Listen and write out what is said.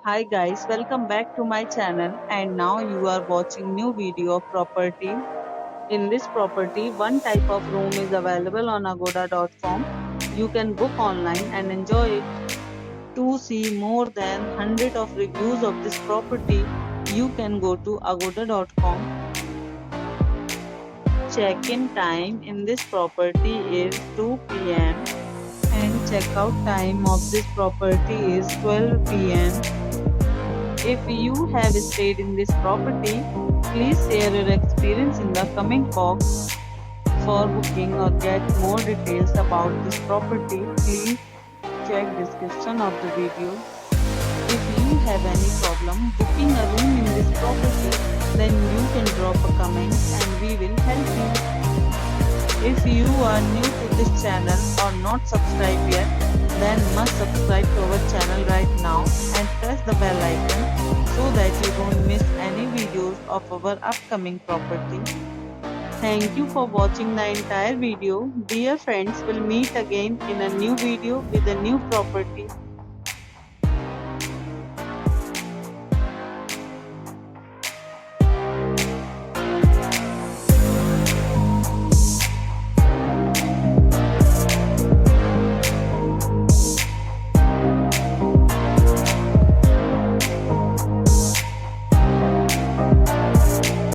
Hi guys, welcome back to my channel and now you are watching new video of property. In this property, one type of room is available on agoda.com. You can book online and enjoy it. To see more than 100 of reviews of this property, you can go to agoda.com. Check-in time in this property is 2 p.m. and checkout time of this property is 12 p.m. If you have stayed in this property, please share your experience in the comment box. For booking or get more details about this property, please check description of the video. If you have any problem booking a room in this property, then you can drop a comment and we will help you. If you are new to this channel or not subscribed yet, then must subscribe to our channel right now and press the bell icon so that you don't miss any videos of our upcoming property. Thank you for watching the entire video. Dear friends, we'll meet again in a new video with a new property.